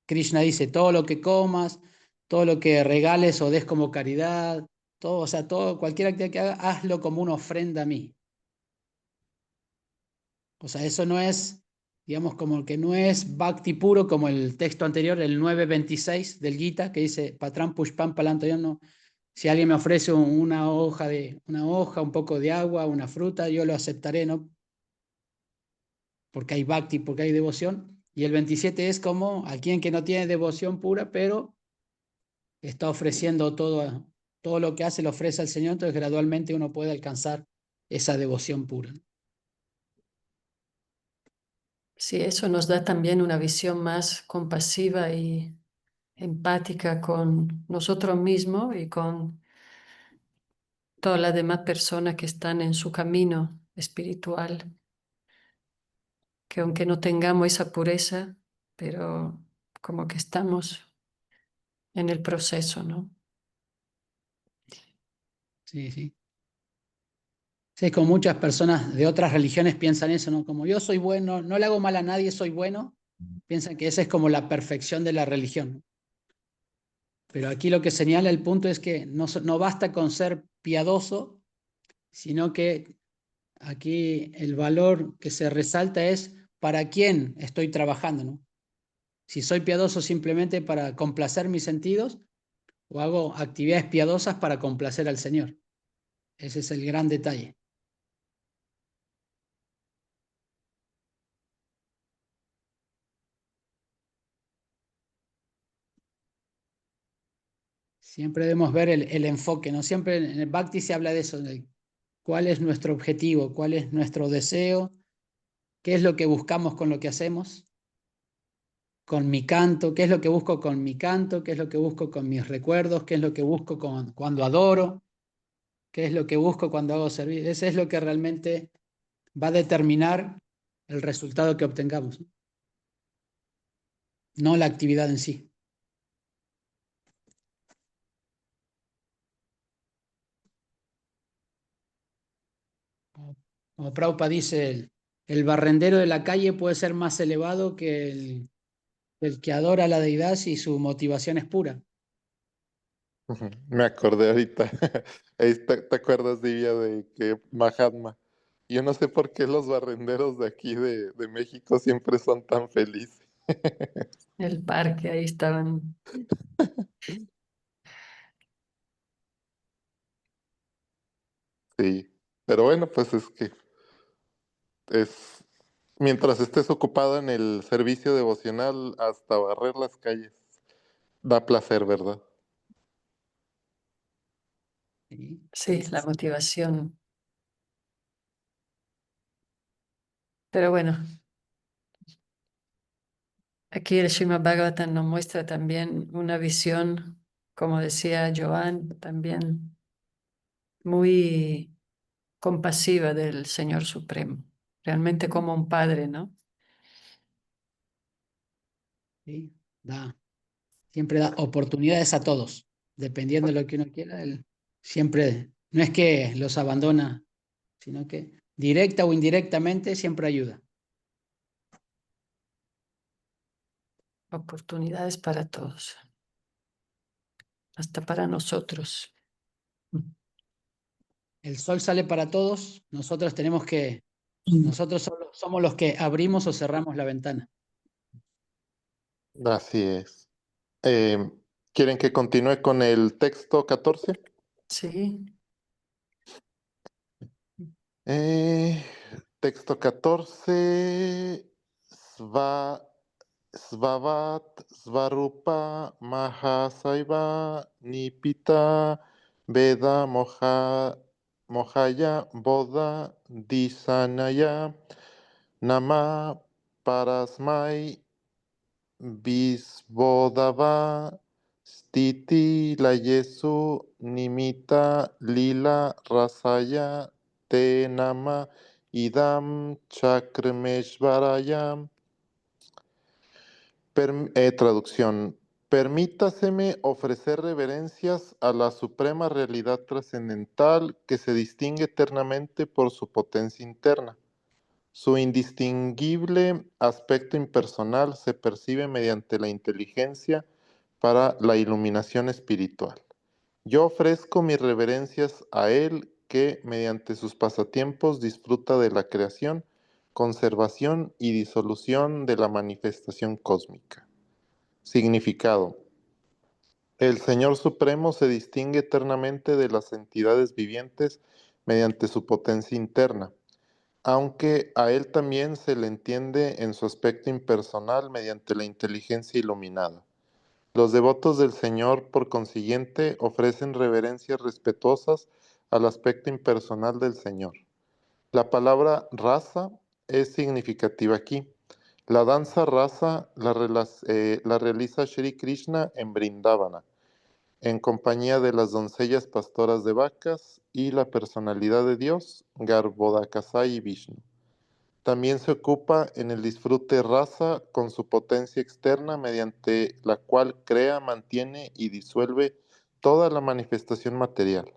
Krishna dice, todo lo que comas, todo lo que regales o des como caridad, todo, o sea, todo, cualquier actividad que hagas, hazlo como una ofrenda a mí. O sea, eso no es, digamos, como que no es bhakti puro, como el texto anterior, el 9.26 del Gita, que dice, Patram Pushpam Palantoyon, no. Si alguien me ofrece una hoja, un poco de agua, una fruta, yo lo aceptaré, ¿no? Porque hay bhakti, porque hay devoción. Y el 27 es como a quien que no tiene devoción pura, pero está ofreciendo todo lo que hace, lo ofrece al Señor, entonces gradualmente uno puede alcanzar esa devoción pura. Sí, eso nos da también una visión más compasiva y empática con nosotros mismos y con todas las demás personas que están en su camino espiritual, que aunque no tengamos esa pureza, pero como que estamos en el proceso, ¿no? Sí, sí. Sí, como muchas personas de otras religiones piensan eso, ¿no? Como yo soy bueno, no le hago mal a nadie, soy bueno, piensan que esa es como la perfección de la religión, ¿no? Pero aquí lo que señala el punto es que no basta con ser piadoso, sino que aquí el valor que se resalta es para quién estoy trabajando, ¿no? Si soy piadoso simplemente para complacer mis sentidos o hago actividades piadosas para complacer al Señor. Ese es el gran detalle. Siempre debemos ver el enfoque, ¿no? Siempre en el Bhakti se habla de eso, de cuál es nuestro objetivo, cuál es nuestro deseo, qué es lo que buscamos con lo que hacemos, con mi canto, qué es lo que busco con mi canto, qué es lo que busco con mis recuerdos, qué es lo que busco cuando adoro, qué es lo que busco cuando hago servicio. Ese es lo que realmente va a determinar el resultado que obtengamos, no la actividad en sí. Como Prabhupada dice, el barrendero de la calle puede ser más elevado que el que adora a la deidad si su motivación es pura. Ujú. Me acordé ahorita. ¿Te acuerdas, Divya, de que Mahatma? Yo no sé por qué los barrenderos de aquí de México siempre son tan felices. El parque, ahí estaban. Sí, pero bueno, pues es que es mientras estés ocupado en el servicio devocional, hasta barrer las calles da placer, ¿verdad? ¿Sí? Sí, la motivación. Pero bueno, aquí el Srimad Bhagavatam nos muestra también una visión, como decía Joan, también muy compasiva del Señor Supremo, realmente como un padre, ¿no? ¿Sí? Siempre da oportunidades a todos, dependiendo de lo que uno quiera. Él siempre, no es que los abandona, sino que directa o indirectamente siempre ayuda. Oportunidades para todos, hasta para nosotros. El sol sale para todos, nosotros solo somos los que abrimos o cerramos la ventana. Así es. Eh, ¿Quieren que continúe con el texto 14? Sí, Texto 14. Svavat, Svarupa, Mahasaiva, Nipita, Veda, Mohaya, Boda, Disanaya, Nama, Parasmai, Visbodava, Stiti, Layesu, Nimita, Lila, Rasaya, Te Nama, Idam, Chakrmeshvaraya. Traducción. Permítaseme ofrecer reverencias a la suprema realidad trascendental que se distingue eternamente por su potencia interna. Su indistinguible aspecto impersonal se percibe mediante la inteligencia para la iluminación espiritual. Yo ofrezco mis reverencias a Él que, mediante sus pasatiempos, disfruta de la creación, conservación y disolución de la manifestación cósmica. Significado. El Señor Supremo se distingue eternamente de las entidades vivientes mediante su potencia interna, aunque a Él también se le entiende en su aspecto impersonal mediante la inteligencia iluminada. Los devotos del Señor, por consiguiente, ofrecen reverencias respetuosas al aspecto impersonal del Señor. La palabra rasa es significativa aquí. La danza rasa la realiza Shri Krishna en Vrindavana, en compañía de las doncellas pastoras de vacas y la personalidad de Dios, Garbhodakasai Vishnu. También se ocupa en el disfrute rasa con su potencia externa mediante la cual crea, mantiene y disuelve toda la manifestación material.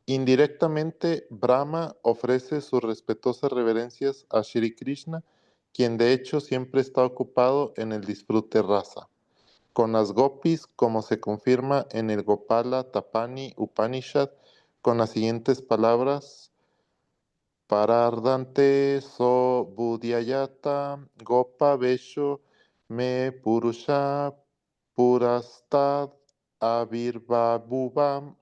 Indirectamente, Brahma ofrece sus respetuosas reverencias a Shri Krishna, quien de hecho siempre está ocupado en el disfrute rasa. Con las gopis, como se confirma en el Gopala Tapani Upanishad, con las siguientes palabras: Parardante so buddhyayata gopa vesho me purusha purastad avirbhavuvam.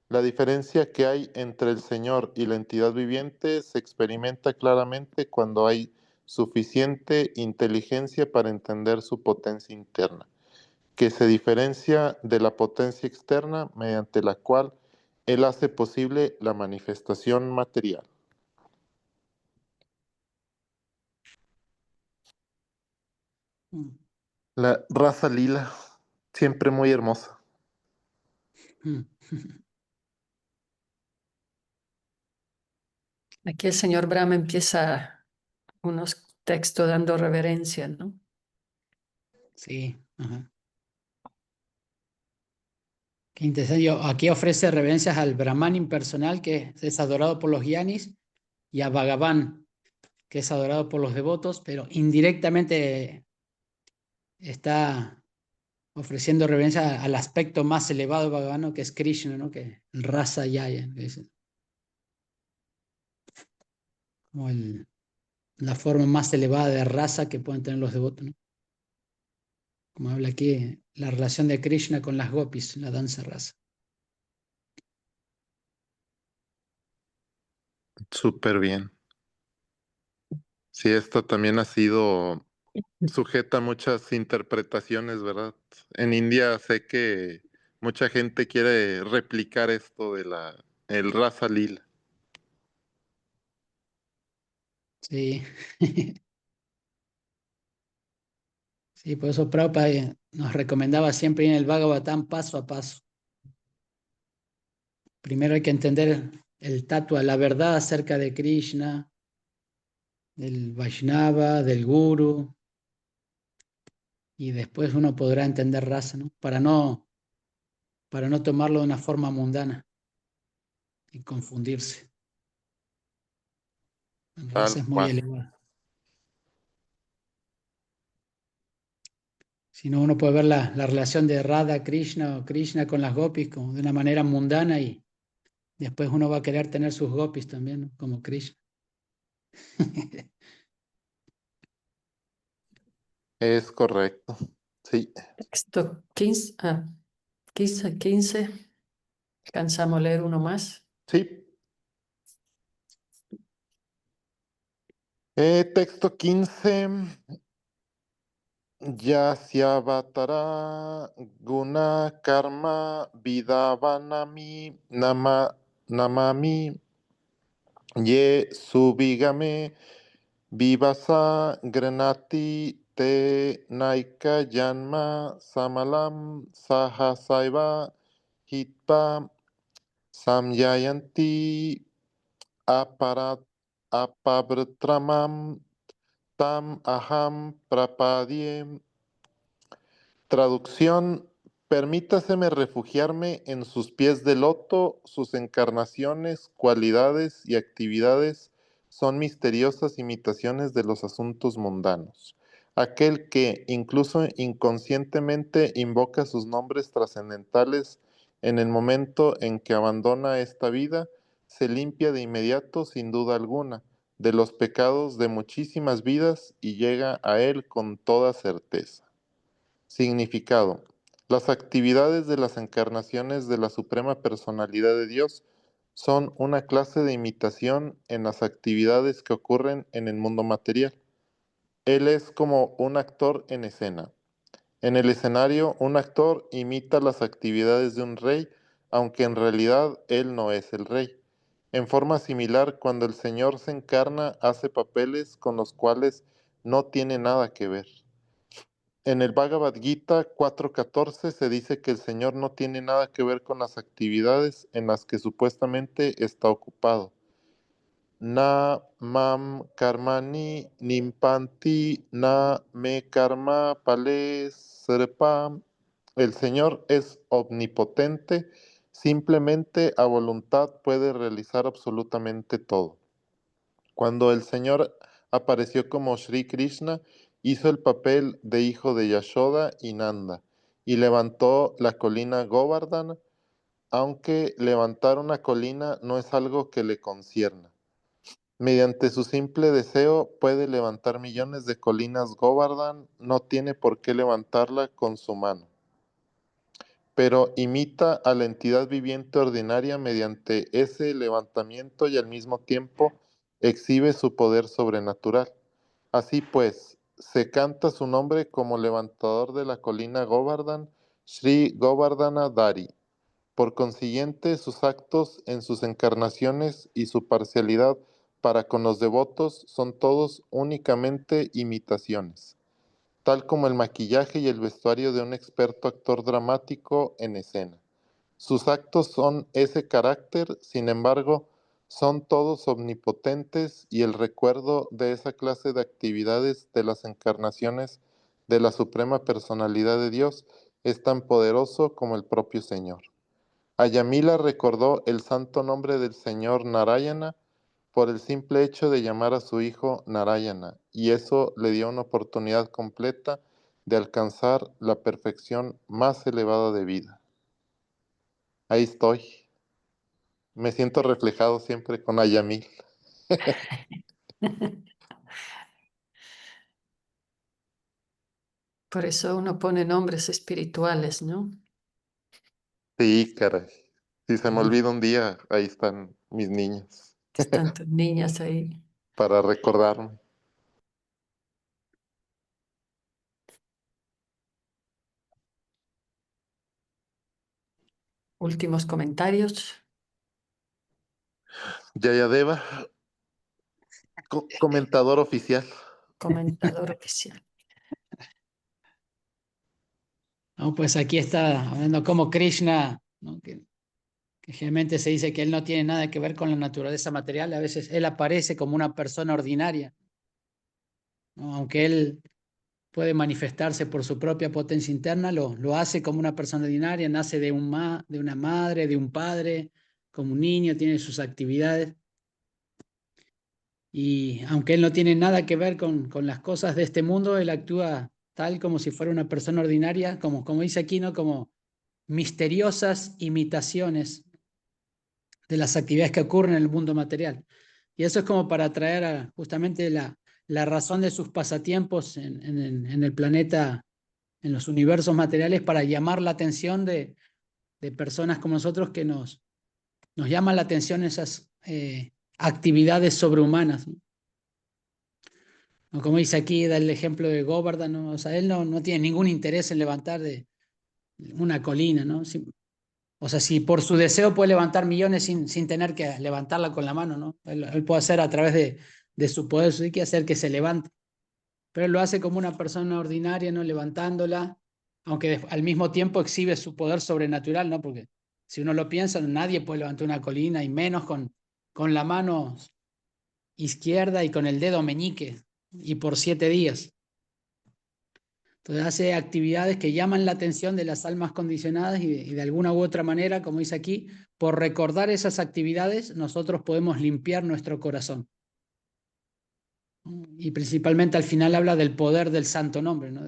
La diferencia que hay entre el Señor y la entidad viviente se experimenta claramente cuando hay suficiente inteligencia para entender su potencia interna, que se diferencia de la potencia externa mediante la cual Él hace posible la manifestación material. La raza lila, siempre muy hermosa. Aquí el señor Brahma empieza unos textos dando reverencia, ¿no? Sí. Ajá. Qué interesante. Aquí ofrece reverencias al Brahman impersonal, que es adorado por los Gyanis, y a Bhagavan, que es adorado por los devotos, pero indirectamente está ofreciendo reverencia al aspecto más elevado de Bhagavan, ¿no? Que es Krishna, ¿no? Que el Rasa Yaya, que es como la forma más elevada de raza que pueden tener los devotos, ¿no? Como habla aquí, la relación de Krishna con las gopis, la danza rasa. Súper bien. Sí, esta también ha sido sujeta a muchas interpretaciones, ¿verdad? En India sé que mucha gente quiere replicar esto de el Rasa Lila. Sí. Sí, por eso Prabhupada nos recomendaba siempre ir en el Bhagavatam paso a paso. Primero hay que entender el tatua, la verdad acerca de Krishna, del Vaishnava, del Guru, y después uno podrá entender rasa, ¿no? Para no tomarlo de una forma mundana y confundirse. La Tal raza es muy cual. elevada. Si no, uno puede ver la relación de Radha Krishna o Krishna con las gopis como de una manera mundana, y después uno va a querer tener sus gopis también, ¿no? Como Krishna. Es correcto. Sí. Texto 15. ¿Alcanzamos a leer uno más? Sí. Texto 15. Yasyavatara guna karma vidavanami namami ye subigame vivasa granati te naika yanma samalam sahasaiva hitpa samyayanti aparat apabratramam tam aham prapadiem. Traducción: permítaseme refugiarme en sus pies de loto, sus encarnaciones, cualidades y actividades son misteriosas imitaciones de los asuntos mundanos. Aquel que, incluso inconscientemente, invoca sus nombres trascendentales en el momento en que abandona esta vida, se limpia de inmediato, sin duda alguna, de los pecados de muchísimas vidas y llega a él con toda certeza. Significado: las actividades de las encarnaciones de la Suprema Personalidad de Dios son una clase de imitación en las actividades que ocurren en el mundo material. Él es como un actor en escena. En el escenario, un actor imita las actividades de un rey, aunque en realidad él no es el rey. En forma similar, cuando el Señor se encarna, hace papeles con los cuales no tiene nada que ver. En el Bhagavad Gita 4.14 se dice que el Señor no tiene nada que ver con las actividades en las que supuestamente está ocupado. Na mam karmani nimpanti na me karma pale srpa. El Señor es omnipotente, simplemente a voluntad puede realizar absolutamente todo. Cuando el Señor apareció como Sri Krishna, hizo el papel de hijo de Yashoda y Nanda, y levantó la colina Govardhana, aunque levantar una colina no es algo que le concierna. Mediante su simple deseo puede levantar millones de colinas Govardhan, no tiene por qué levantarla con su mano, pero imita a la entidad viviente ordinaria mediante ese levantamiento y al mismo tiempo exhibe su poder sobrenatural. Así pues, se canta su nombre como levantador de la colina Govardhan, Sri Govardhana Dari. Por consiguiente, sus actos en sus encarnaciones y su parcialidad para con los devotos son todos únicamente imitaciones, tal como el maquillaje y el vestuario de un experto actor dramático en escena. Sus actos son ese carácter, sin embargo, son todos omnipotentes y el recuerdo de esa clase de actividades de las encarnaciones de la Suprema Personalidad de Dios es tan poderoso como el propio Señor. Ayamila recordó el santo nombre del Señor Narayana por el simple hecho de llamar a su hijo Narayana, y eso le dio una oportunidad completa de alcanzar la perfección más elevada de vida. Ahí estoy. Me siento reflejado siempre con Ayamil. Por eso uno pone nombres espirituales, ¿no? Sí, caray. Si se me Ujú. olvida un día, ahí están mis niños Están tus niñas ahí. para recordarme. Últimos comentarios. Yayadeva, comentador oficial. Comentador oficial. No, pues aquí está hablando como Krishna, ¿no? Que generalmente se dice que él no tiene nada que ver con la naturaleza material. A veces él aparece como una persona ordinaria, ¿no? Aunque él puede manifestarse por su propia potencia interna, lo hace como una persona ordinaria, nace de una madre, de un padre, como un niño, tiene sus actividades. Y aunque él no tiene nada que ver con las cosas de este mundo, él actúa tal como si fuera una persona ordinaria, como dice aquí, ¿no? Como misteriosas imitaciones de las actividades que ocurren en el mundo material. Y eso es como para traer justamente la razón de sus pasatiempos en el planeta, en los universos materiales, para llamar la atención de personas como nosotros que nos llaman la atención esas actividades sobrehumanas, ¿no? O como dice aquí, da el ejemplo de Govardhan, ¿no? O sea, él no tiene ningún interés en levantar de una colina, ¿no? O sea, si por su deseo puede levantar millones sin tener que levantarla con la mano, ¿no? Él puede hacer a través de su poder, su que hacer que se levante. Pero él lo hace como una persona ordinaria, ¿no? Levantándola, aunque al mismo tiempo exhibe su poder sobrenatural, ¿no? Porque si uno lo piensa, nadie puede levantar una colina, y menos con la mano izquierda y con el dedo meñique, y por 7 días. Entonces hace actividades que llaman la atención de las almas condicionadas y de alguna u otra manera, como dice aquí, por recordar esas actividades nosotros podemos limpiar nuestro corazón. Y principalmente al final habla del poder del santo nombre, ¿no?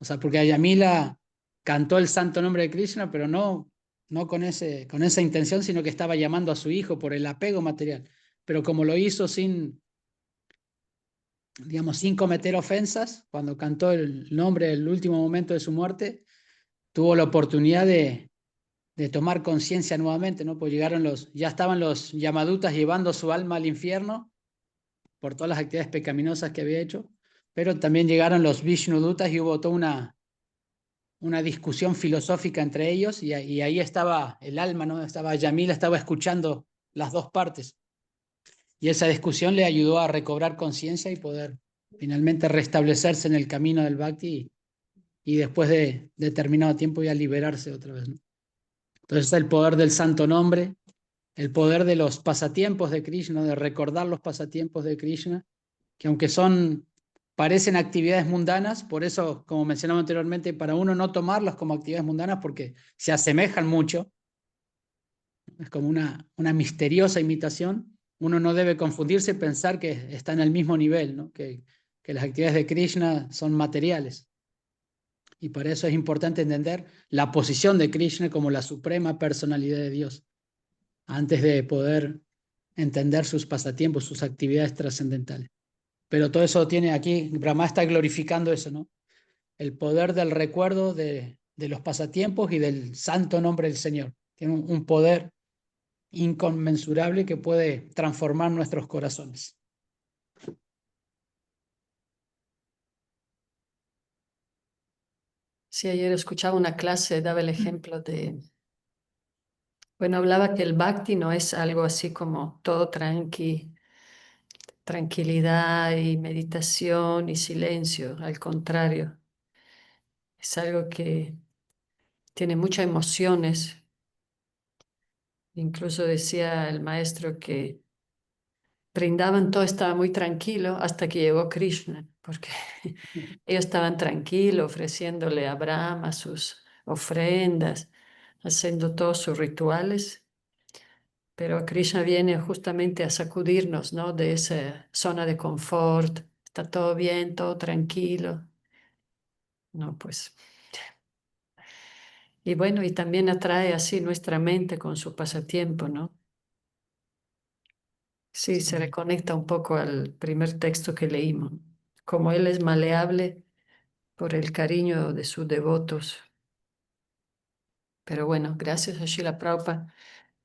O sea, porque Ayamila cantó el santo nombre de Krishna, pero no con esa intención, sino que estaba llamando a su hijo por el apego material. Pero como lo hizo digamos, sin cometer ofensas, cuando cantó el nombre el último momento de su muerte, tuvo la oportunidad de tomar conciencia nuevamente, ¿no? Pues ya estaban los Yamadutas llevando su alma al infierno por todas las actividades pecaminosas que había hecho, pero también llegaron los Vishnudutas y hubo toda una discusión filosófica entre ellos, y ahí estaba el alma, ¿no? Yamila estaba escuchando las dos partes, y esa discusión le ayudó a recobrar conciencia y poder finalmente restablecerse en el camino del Bhakti, y después de determinado tiempo ya liberarse otra vez, ¿no? Entonces el poder del santo nombre, el poder de los pasatiempos de Krishna, de recordar los pasatiempos de Krishna, que aunque parecen actividades mundanas, por eso, como mencionamos anteriormente, para uno no tomarlas como actividades mundanas porque se asemejan mucho, es como una misteriosa imitación. Uno no debe confundirse y pensar que están al mismo nivel, ¿no? Que las actividades de Krishna son materiales. Y para eso es importante entender la posición de Krishna como la suprema personalidad de Dios, antes de poder entender sus pasatiempos, sus actividades trascendentales. Pero todo eso tiene aquí, Brahma está glorificando eso, ¿no? El poder del recuerdo de los pasatiempos y del santo nombre del Señor. Tiene un poder inconmensurable que puede transformar nuestros corazones. Sí, ayer escuchaba una clase, daba el ejemplo de, bueno, hablaba que el bhakti no es algo así como todo tranquilidad y meditación y silencio, al contrario, es algo que tiene muchas emociones. Incluso decía el maestro que brindaban, todo estaba muy tranquilo hasta que llegó Krishna, porque ellos estaban tranquilos ofreciéndole a Brahma sus ofrendas, haciendo todos sus rituales, pero Krishna viene justamente a sacudirnos, ¿no? De esa zona de confort, está todo bien, todo tranquilo, ¿no? Pues, y bueno, y también atrae así nuestra mente con su pasatiempo, ¿no? Sí, se reconecta un poco al primer texto que leímos. Como él es maleable por el cariño de sus devotos. Pero bueno, gracias a Srila Prabhupada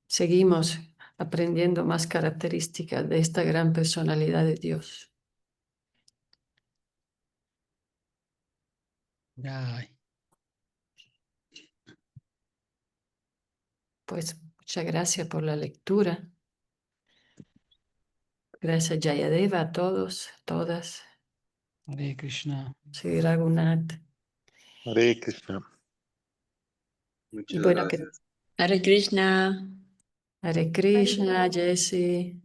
seguimos aprendiendo más características de esta gran personalidad de Dios. Ay, Pues muchas gracias por la lectura. Gracias Jayadeva a todos, todas. Hare Krishna. Sí, Raghunath. Hare Krishna. Y Muchas bueno, que gracias. Hare Krishna. Hare Krishna, Jesse.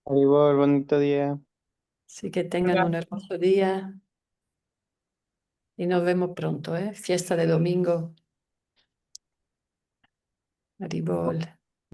Haribol, bonito día. Sí, que tengan un hermoso día y nos vemos pronto, ¿eh? Fiesta de domingo. Haribol.